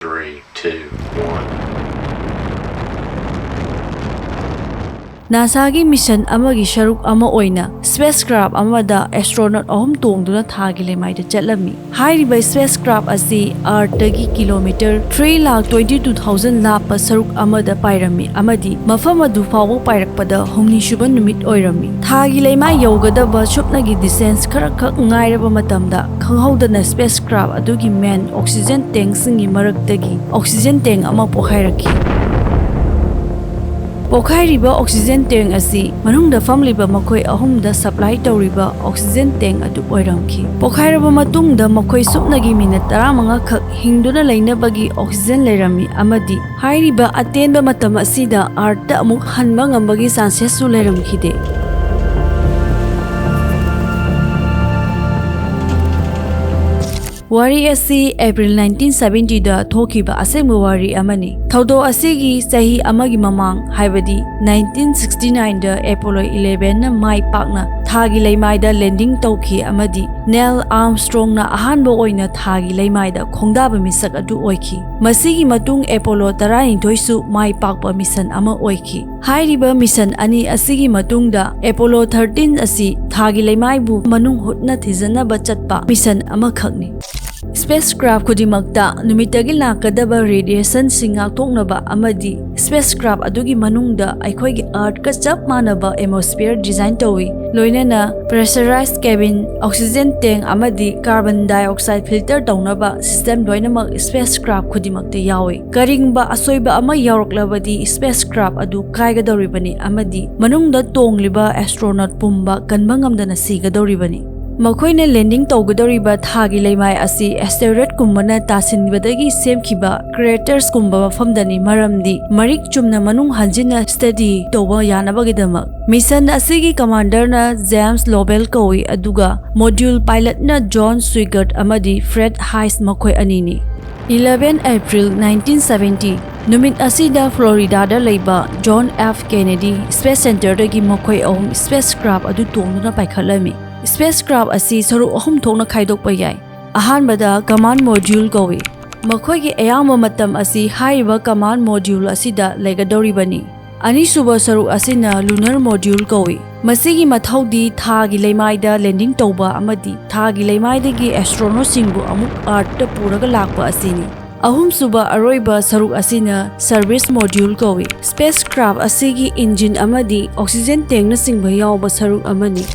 3, 2, 1. NASAꯒꯤ mission amagi sharuk ama oina spacecraft amada astronaut ahum tongduna thagi lemaida chatlammi. Hairiba spacecraft asi Earth-dagi kilometer 3,22,000 lapa saruk amada pairami amadi mafam adu fawo pairakpada humni suba numit oirami. Thagi lemai yogadaba shupnagi distance khara khak ngairaba matamda khanghaudana spacecraft adugi main oxygen tank singi maraktagi oxygen tank ama pokhairaki. Pokhairiba oxygen tank asi manungda famliba Makhoi Ahumda supply tawriba oxygen tank adu oiramki. Pokhairaba matungda Makhoi supnagi minute 15 khak hingduna leinabagi oxygen leirami amadi hairiba atenba matam asida Earth amuk hanba ngambagi chances su leiramkhide. Wari asi April 1970 da thokiba asengba wari amani. Thaudo asigi sahi amagi mamang haibadi 1969 da Apollo 11 na mai pakna thagi leimai da landing tawki amadi Neil Armstrong na ahanba oina thagi leimai da khongdaba misak adu oiki. Masigi matung Apollo 12 su mai pakpa mission ama oiki. Hairiba mission ani asigi matung da Apollo 13 asi thagi leimai bu manung hutna thizana ba chatpa mission ama khakni. Spacecraft kudimakta numitagi lakadaba radiation singa thoknaba amadi spacecraft adugi manungda aikhoigi Earth ka chap manaba atmosphere design tawi loinana pressurized cabin oxygen tank amadi carbon dioxide filter tawnaba system loinamak spacecraft kudimakta yawi karingba asoiba ama yawraklabadi spacecraft adu kaigadoribani amadi manungda tongliba astronaut pumba kanba ngamdana sigadoribani. Makhoina landing tawgadoriba thagi leimai asi asteroid kumbana tasinbadagi semkhiba craters kumba mafamdani maramdi marik chumna manung hanjina study toba yanabagidamak mission asigi commander na James Lovell kawi aduga module pilot na John Swigert amadi Fred Haise Makhoi anini 11 April 1970 numit asida Florida da leiba John F Kennedy Space Center dagi Makhoi ahum spacecraft adu tongduna paikhalami. Spacecraft asi saru ahum thokna khaidokpa yai. Ahanbada command module kawi. Makhoigi ayamba matam asi haiba command module asida leigadoribani. Anisuba saru asina lunar module kawi. Masigi mathaudi thagi leimaida landing tawba amadi thagi leimaidagi astronaut singbu amuk Earth ta puraga lakpa asini. Ahum suba aroiba saruk asina service module kawi. Spacecraft asigi engine amadi oxygen tank na singba yawba saruk amani.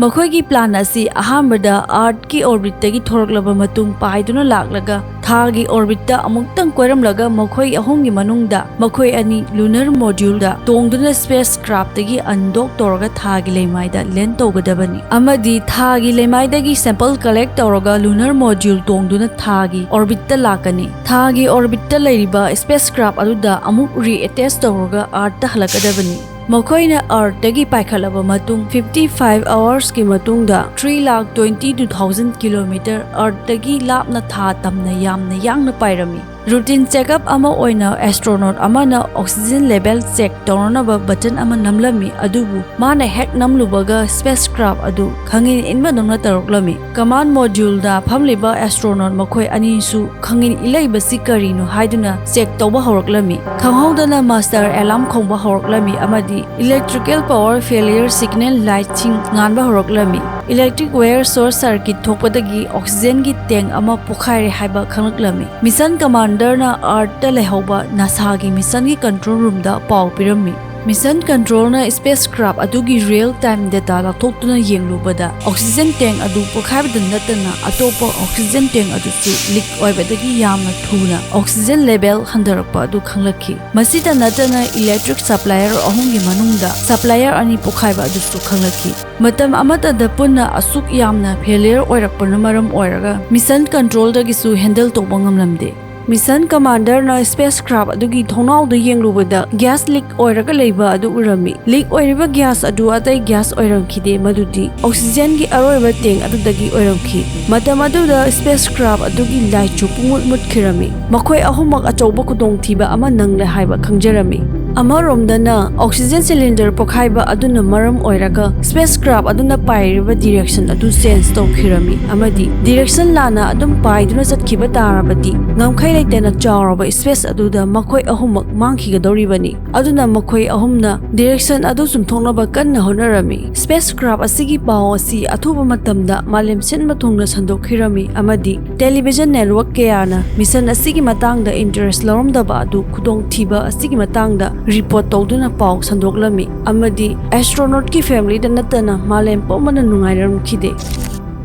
Makhoigi plan asi ahambada Earth ki orbit tagi thoraklaba matung paiduna laklaga thagi orbit ta amuktang koiramlaga Makhoi ahumgi manungda Makhoi ani lunar module da tongduna spacecraft tagi undok toraga thagi leimaida land tawgadabani amadi thagi leimaidagi sample collect toraga lunar module tongduna thagi orbit ta lakani thagi orbit ta leiriba spacecraft aduda amuk re-attach toraga Earth ta halakadabani. Makhoina Earth dagi paikhalaba matung 55 hours ki matungda 3,22,000 kilometer Earth dagi lapna tha tamna yamna yangna pairami. Routine checkup ama oina astronaut amana oxygen level check tawranaba button ama namlami adubu mana hek namlubaga spacecraft adu khangin inba dongna taroklami. Command module da phamliba astronaut Makhoi ani su khangin ilaiba sikarino haiduna check tawba horaklami. Khanghaudana master alarm khongba horaklami amadi electrical power failure signal lighting nganba horaklami. Electric wire source circuit thokpadagi oxygen gi tank ama pokhaire haiba khanglaklami. Mission commander na Earth ta lehoba NASA gi mission gi control room da paw pirami. Mission control na spacecraft adugi real time data lakthokduna yenglubada oxygen tank adu pokhaibdan natana atopa oxygen tank adu su leak oibadagi yamna thuna oxygen level handarakpa adu khanglakhi. Masida natana electric supplier ahumgi manungda supplier ani pokhaiba adu su khanglakhi. Matam amata da punna asuk yamna failure oirakpana maram oiraga mission control dagi su handle tawba ngamlamde. Mission commander na spacecraft adugi thonau da yenglubada gas leak oiraga leiba adu urami. Leak oiriba gas adu atai gas oiramkhide madudi oxygen gi aroiba tank adudagi oiramkhi. Matam aduda spacecraft adugi light chu pungmut mutkhirami. Makhoi ahumak achauba kudong thiba ama nangle haiba khangjarami. ꯑꯃꯔꯣꯝꯗꯅ oxygen cylinder pokhaiba aduna maram oiraga spacecraft aduna pairiba direction adu change tawkhirami amadi direction lana adum paiduna chatkhiba tarabati ngamkhai leitena chawraba space aduda makhoi ahumak mangkhigadoribani aduna makhoi ahumna direction adu chumthongnaba kanna honarami spacecraft asigi paw asi athuba matamda malem sinma thongna sandokhirami amadi television network kayana mission asigi matangda interest lawramdaba adu khudong thiba asigi matangda report tawduna paw sandoklami amadi astronaut ki family da natana malem pomana nungairam khide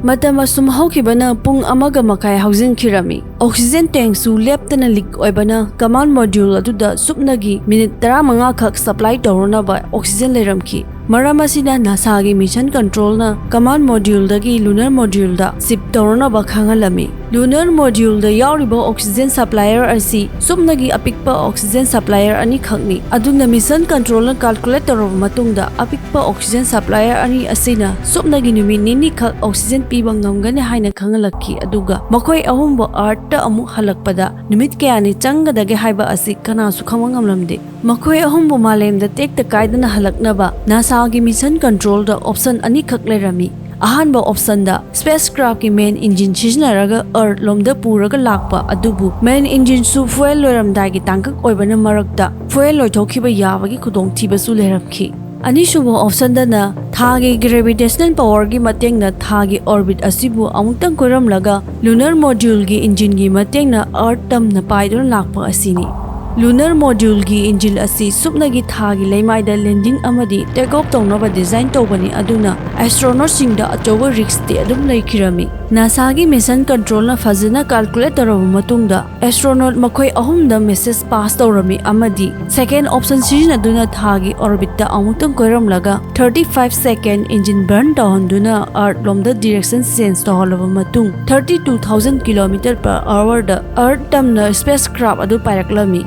matama sum haukibana pung amaga makai housing khirami oxygen tank su leptana leak oibana command module aduda supnagi minute 15 khak supply tawrona ba oxygen leramki maram asina nasa gi mission control na command module dagi lunar module da ship tawrona ba khangalami lunar module da yawriba oxygen supplier asi supnagi apikpa oxygen supplier ani khakni aduna mission control na calculate tawraba matungda apikpa oxygen supplier ani asina supnagi numi nini khak oxygen piba ngamgane haina khangalakki aduga makhoi ahumba art ta amu halakpada numit kayani changadage haiba asi kana su khamangamlamde makhoi ahumbu malemda tekta kaidana halaknaba nasa gi mission control da option ani khak lerami ahanba option da spacecraft ki main engine siznaraga earth lomda puraga lakpa adubu main engine su fuel loramdai gi tangkak oibana marakta fuel loithokhiba yabagi khudong thiba su leramkhi Anishubo option dana thagi gravitational power gi mateng na thagi orbit asibu amutang koram laga lunar module gi engine gi mateng na earth tam na paidon lakpa asini lunar module gi engine asi supna gi thagi leimai da landing amadi take off tawna design tawbani aduna astronaut singda achoba risk te adum leikhirami NASA gi mission control na fazina calculate tarabu matungda astronaut makhoi ahum da message pass tawrami amadi second option season aduna thagi orbit da amutang koiram laga 35 second engine burn down earth lomda direction change tawhalaba matung 32000 km/h da earth tamna spacecraft adu pairaklami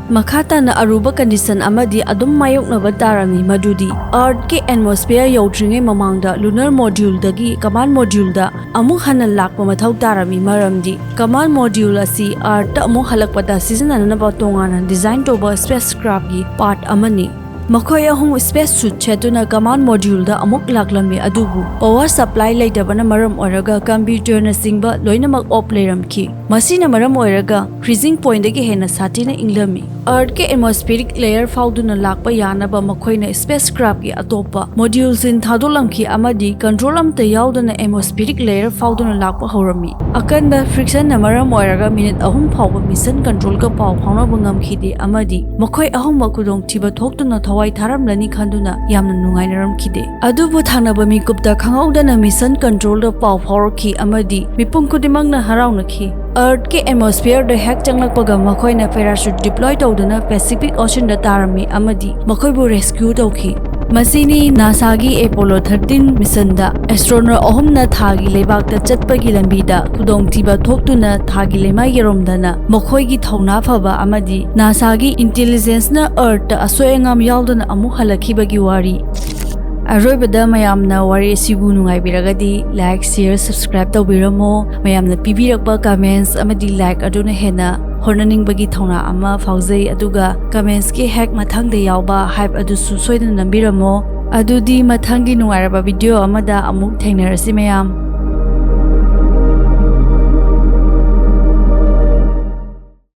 Makhata na aruba condition amadi adum mayokna batarami madudi earth ke atmosphere yodringe mamangda lunar module dagi command module da amu hana lakpa mathau tarami maramdi command module asi earth ta amu halakpada season na batongana design toba spacecraft gi part amani Makhoi ahum space suit chetuna command module da amuk laklami adubu power supply leitabana maram oraga computer na singba loinamak off leramki masina maram oraga freezing point dagi hena satina inglami earth ke atmospheric layer fauduna lakpa yanaba makhoi na spacecraft gi atopa modules in thadolamki amadi control amta yaudana atmospheric layer fauduna lakpa horami akanda friction na maram oraga minute ahum phawba mission control ka paw phawna bangam khide amadi makhoi ahum makudong thiba thoktuna Wai tharam lani khanduna yamna nungainaram khide adubu thanaba mi kupta khangaudana mission control da paw phawrki amadi mipum kudimangna harauna khi earth ke atmosphere da hack changlakpaga makhoi na parachute deploy tawduna Pacific Ocean da tarami amadi makhoi bu rescue tawki Masini NASA gi Apollo 13 mission da astronaut ahumna thagi leibak da chatpagi lambi da khudong thiba thoktuna thagi lemai yeromdana makhoi gi thauna phaba amadi NASA gi intelligence na earth da asoengam yaudana amu halakhiba gi wari Aroibada mayamna wari sibu nungai biragadi like share subscribe tawbiramo mayamna pibirakba comments amadi like aduna hena hornaning bagi thauna ama fauzai aduga comments ki hack mathang de yawba hype adu su soidana nambiramo adudi mathangi nungairaba video amada amuk thengnarasi mayam